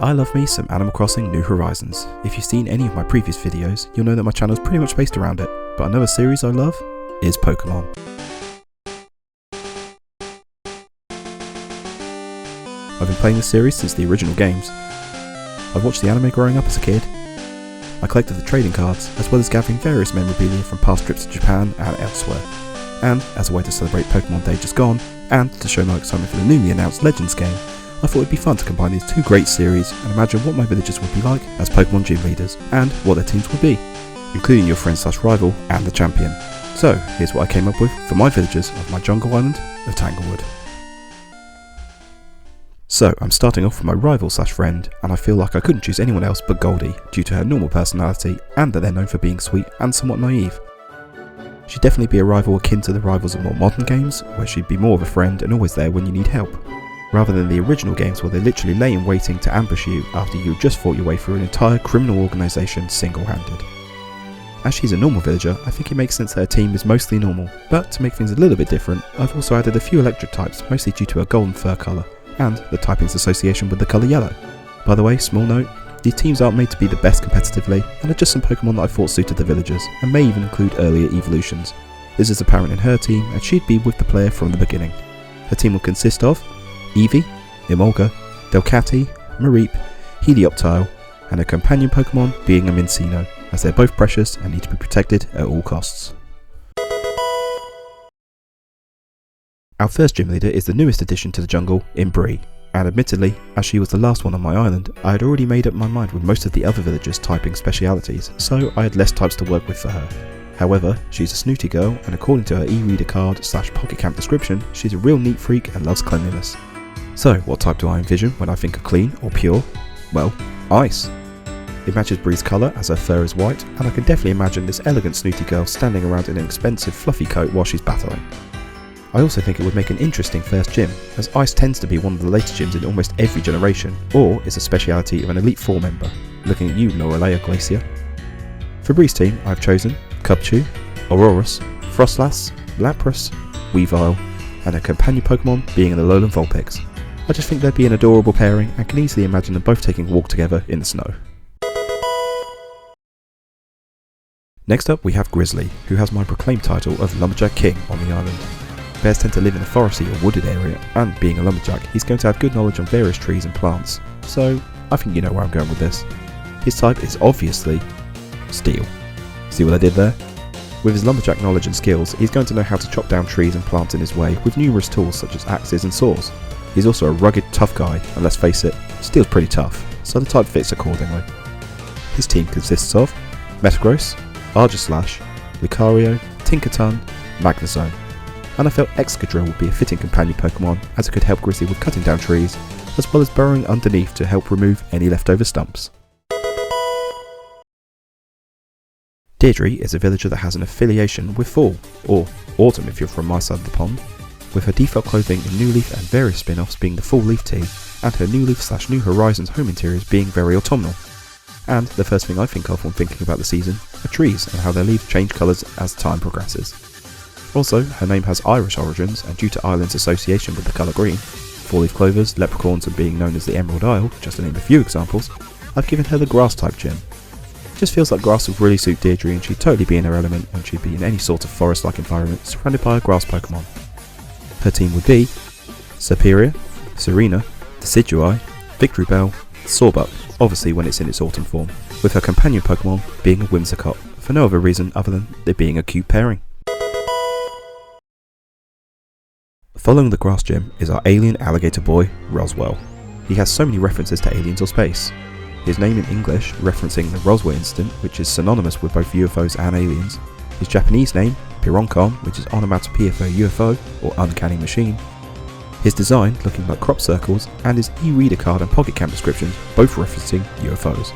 I love me some Animal Crossing New Horizons. If you've seen any of my previous videos, you'll know that my channel is pretty much based around it, but another series I love is Pokémon. I've been playing this series since the original games. I've watched the anime growing up as a kid. I collected the trading cards, as well as gathering various memorabilia from past trips to Japan and elsewhere. And, as a way to celebrate Pokémon Day just gone, and to show my excitement for the newly announced Legends game, I thought it'd be fun to combine these two great series and imagine what my villagers would be like as Pokémon Gym Leaders, and what their teams would be, including your friend/rival and the champion. So, here's what I came up with for my villagers of my jungle island of Tanglewood. So, I'm starting off with my rival/friend, and I feel like I couldn't choose anyone else but Goldie, due to her normal personality and that they're known for being sweet and somewhat naive. She'd definitely be a rival akin to the rivals of more modern games, where she'd be more of a friend and always there when you need help, rather than the original games where they literally lay in waiting to ambush you after you just fought your way through an entire criminal organisation single-handed. As she's a normal villager, I think it makes sense that her team is mostly normal, but to make things a little bit different, I've also added a few electric types, mostly due to her golden fur colour, and the typing's association with the colour yellow. By the way, small note, these teams aren't made to be the best competitively, and are just some Pokemon that I thought suited the villagers, and may even include earlier evolutions. This is apparent in her team, and she'd be with the player from the beginning. Her team will consist of Eevee, Emolga, Delcatty, Mareep, Helioptile, and a companion Pokemon being a Mincino, as they're both precious and need to be protected at all costs. Our first gym leader is the newest addition to the jungle in Bree, and admittedly, as she was the last one on my island, I had already made up my mind with most of the other villagers typing specialities, so I had less types to work with for her. However, she's a snooty girl, and according to her e-reader card/pocket camp description, she's a real neat freak and loves cleanliness. So, what type do I envision when I think of clean or pure? Well, ice. It matches Bree's colour as her fur is white, and I can definitely imagine this elegant snooty girl standing around in an expensive fluffy coat while she's battling. I also think it would make an interesting first gym, as ice tends to be one of the latest gyms in almost every generation, or is a speciality of an Elite Four member. Looking at you, Lorelei Glacier. For Bree's team, I've chosen Cubchoo, Aurorus, Frostlass, Lapras, Weavile, and a companion Pokemon being an Alolan Vulpix. I just think they'd be an adorable pairing, and can easily imagine them both taking a walk together in the snow. Next up we have Grizzly, who has my proclaimed title of Lumberjack King on the island. Bears tend to live in a foresty or wooded area, and being a lumberjack, he's going to have good knowledge on various trees and plants, so I think you know where I'm going with this. His type is obviously Steel. See what I did there? With his lumberjack knowledge and skills, he's going to know how to chop down trees and plants in his way with numerous tools such as axes and saws. He's also a rugged, tough guy, and let's face it, Steel's pretty tough, so the type fits accordingly. His team consists of Metagross, Arceus-Alabaster, Lucario, Tinkaton, Magnezone, and I felt Excadrill would be a fitting companion Pokemon as it could help Grizzly with cutting down trees, as well as burrowing underneath to help remove any leftover stumps. Deirdre is a villager that has an affiliation with fall, or autumn if you're from my side of the pond, with her default clothing in New Leaf and various spin-offs being the Fall Leaf Tee, and her New Leaf/New Horizons home interiors being very autumnal. And the first thing I think of when thinking about the season are trees and how their leaves change colours as time progresses. Also, her name has Irish origins, and due to Ireland's association with the colour green, four-leaf clovers, leprechauns and being known as the Emerald Isle, just to name a few examples, I've given her the grass type gym. Just feels like grass would really suit Deirdre, and she'd totally be in her element when she'd be in any sort of forest-like environment surrounded by a grass Pokemon. Her team would be Serperior, Serena, Decidueye, Victory Bell, Sawbuck, obviously when it's in its autumn form, with her companion Pokemon being a Whimsicott, for no other reason other than it being a cute pairing. Following the grass gym is our alien alligator boy, Roswell. He has so many references to aliens or space. His name in English, referencing the Roswell incident, which is synonymous with both UFOs and aliens. His Japanese name, Pironcon, which is onomatopoeia for UFO or uncanny machine. His design, looking like crop circles, and his e-reader card and pocket camp descriptions, both referencing UFOs.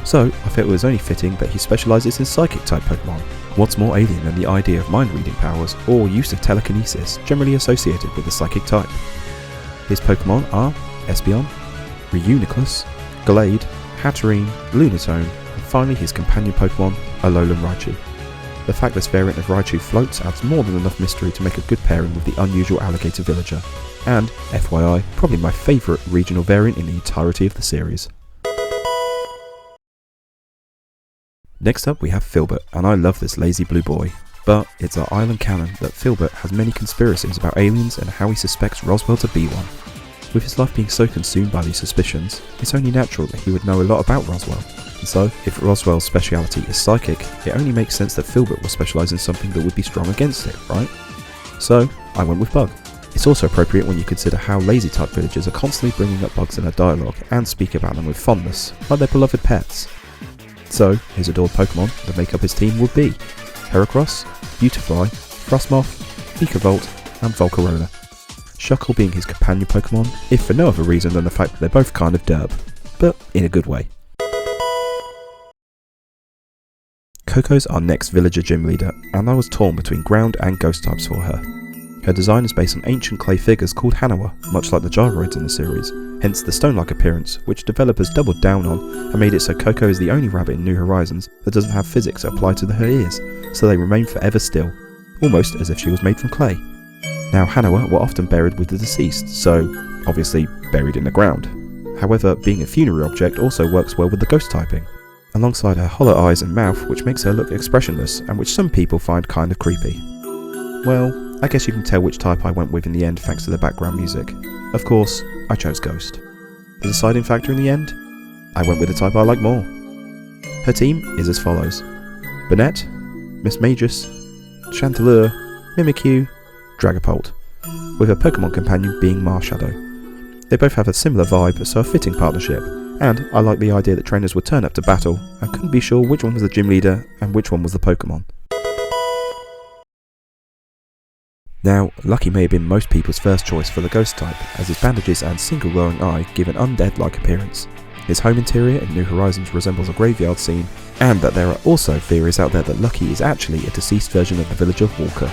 So, I felt it was only fitting that he specialises in psychic type Pokemon. What's more alien than the idea of mind reading powers or use of telekinesis generally associated with the psychic type? His Pokemon are Espeon, Reuniclus, Glade, Hatterene, Lunatone, and finally his companion Pokemon, Alolan Raichu. The fact this variant of Raichu floats adds more than enough mystery to make a good pairing with the unusual alligator villager. And, FYI, probably my favourite regional variant in the entirety of the series. Next up we have Filbert, and I love this lazy blue boy. But it's our island canon that Filbert has many conspiracies about aliens and how he suspects Roswell to be one. With his life being so consumed by these suspicions, it's only natural that he would know a lot about Roswell. And so, if Roswell's speciality is psychic, it only makes sense that Filbert will specialise in something that would be strong against it, right? So, I went with Bug. It's also appropriate when you consider how lazy type villagers are constantly bringing up bugs in their dialogue and speak about them with fondness, like their beloved pets. So, his adored Pokemon that make up his team would be Heracross, Beautifly, Frostmoth, Eevee-Route, and Volcarona. Shuckle being his companion Pokemon, if for no other reason than the fact that they're both kind of derb, but in a good way. Coco's our next villager gym leader, and I was torn between ground and ghost types for her. Her design is based on ancient clay figures called Hanawa, much like the gyroids in the series, hence the stone-like appearance, which developers doubled down on and made it so Coco is the only rabbit in New Horizons that doesn't have physics applied to her ears, so they remain forever still, almost as if she was made from clay. Now Hanawa were often buried with the deceased, so obviously buried in the ground. However, being a funerary object also works well with the ghost typing, alongside her hollow eyes and mouth, which makes her look expressionless and which some people find kind of creepy. Well, I guess you can tell which type I went with in the end thanks to the background music. Of course, I chose Ghost. The deciding factor in the end? I went with the type I like more. Her team is as follows: Burnett, Miss Magus, Chandelure, Mimikyu, Dragapult, with her Pokemon companion being Marshadow. They both have a similar vibe, so a fitting partnership, and I like the idea that trainers would turn up to battle and couldn't be sure which one was the gym leader and which one was the Pokemon. Now, Lucky may have been most people's first choice for the ghost type, as his bandages and single glowing eye give an undead-like appearance. His home interior in New Horizons resembles a graveyard scene, and that there are also theories out there that Lucky is actually a deceased version of the villager Walker.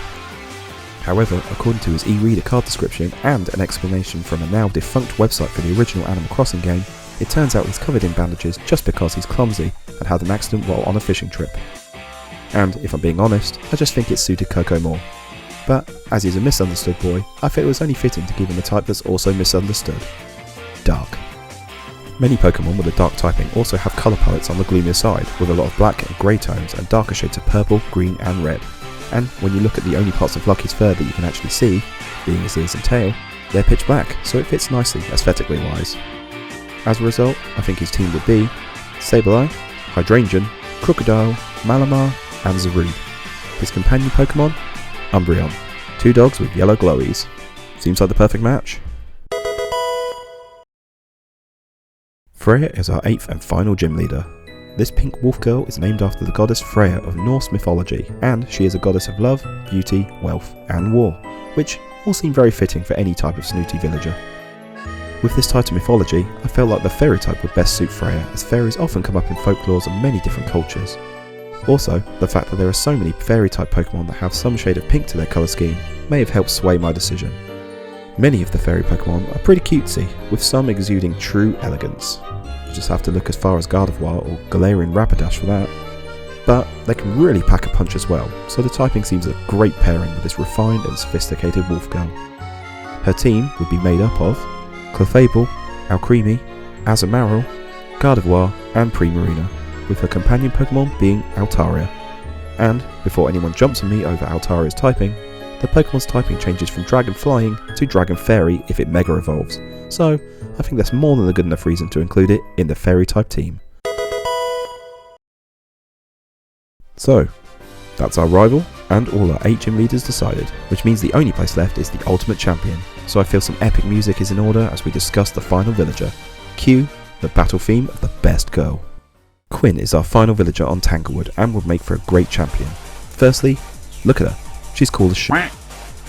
However, according to his e-reader card description and an explanation from a now defunct website for the original Animal Crossing game, it turns out he's covered in bandages just because he's clumsy and had an accident while on a fishing trip. And if I'm being honest, I just think it suited Coco more. But, as he's a misunderstood boy, I felt it was only fitting to give him a type that's also misunderstood. Dark. Many Pokemon with a dark typing also have colour palettes on the gloomier side, with a lot of black and grey tones and darker shades of purple, green and red. And when you look at the only parts of Lucky's fur that you can actually see, being his ears and tail, they're pitch black, so it fits nicely aesthetically wise. As a result, I think his team would be Sableye, Hydrangea, Crocodile, Malamar and Zarude. His companion Pokemon? Umbreon. 2 dogs with yellow glowies. Seems like the perfect match. Freya is our 8th and final gym leader. This pink wolf girl is named after the goddess Freya of Norse mythology, and she is a goddess of love, beauty, wealth and war, which all seem very fitting for any type of snooty villager. With this type of mythology, I felt like the fairy type would best suit Freya, as fairies often come up in folklores of many different cultures. Also, the fact that there are so many fairy type Pokemon that have some shade of pink to their colour scheme may have helped sway my decision. Many of the fairy Pokemon are pretty cutesy, with some exuding true elegance. You just have to look as far as Gardevoir or Galarian Rapidash for that. But they can really pack a punch as well, so the typing seems a great pairing with this refined and sophisticated wolf girl. Her team would be made up of Clefable, Alcremie, Azumarill, Gardevoir and Primarina, with her companion Pokemon being Altaria. And, before anyone jumps on me over Altaria's typing, the Pokemon's typing changes from Dragon Flying to Dragon Fairy if it Mega Evolves, so I think that's more than a good enough reason to include it in the Fairy type team. So, that's our rival, and all our 8 gym leaders decided, which means the only place left is the Ultimate Champion, so I feel some epic music is in order as we discuss the final villager. Cue the battle theme of the best girl. Quinn is our final villager on Tanglewood and would make for a great champion. Firstly, look at her, she's cool as shit.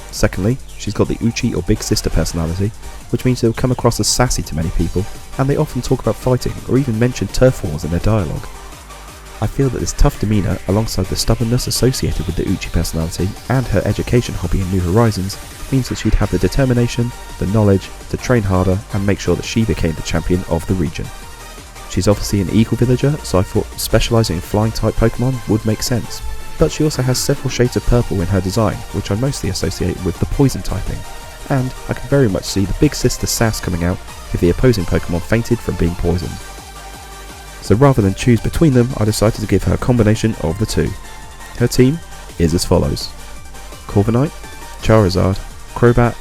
Secondly, she's got the Uchi or big sister personality, which means she'll come across as sassy to many people, and they often talk about fighting or even mention turf wars in their dialogue. I feel that this tough demeanour, alongside the stubbornness associated with the Uchi personality and her education hobby in New Horizons, means that she'd have the determination, the knowledge to train harder and make sure that she became the champion of the region. She's obviously an eagle villager, so I thought specialising in flying type Pokemon would make sense. but she also has several shades of purple in her design, which I mostly associate with the poison typing, and I can very much see the big sister sass coming out if the opposing Pokemon fainted from being poisoned. So rather than choose between them, I decided to give her a combination of the two. Her team is as follows: Corviknight, Charizard, Crobat,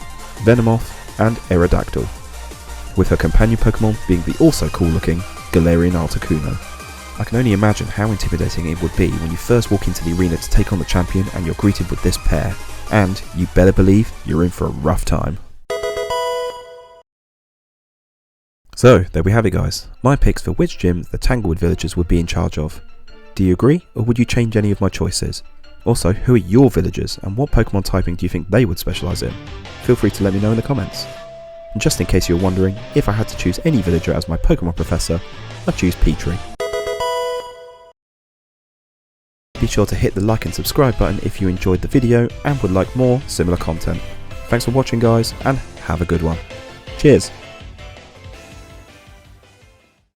Venomoth and Aerodactyl, with her companion Pokemon being the also cool looking Galarian Articuno. I can only imagine how intimidating it would be when you first walk into the arena to take on the champion and you're greeted with this pair, and you better believe you're in for a rough time. So there we have it guys, my picks for which gym the Tanglewood villagers would be in charge of. Do you agree, or would you change any of my choices? Also, who are your villagers and what Pokemon typing do you think they would specialise in? Feel free to let me know in the comments. And just in case you're wondering, if I had to choose any villager as my Pokemon professor, I'd choose Petrie. Be sure to hit the like and subscribe button if you enjoyed the video and would like more similar content. Thanks for watching guys, and have a good one. Cheers!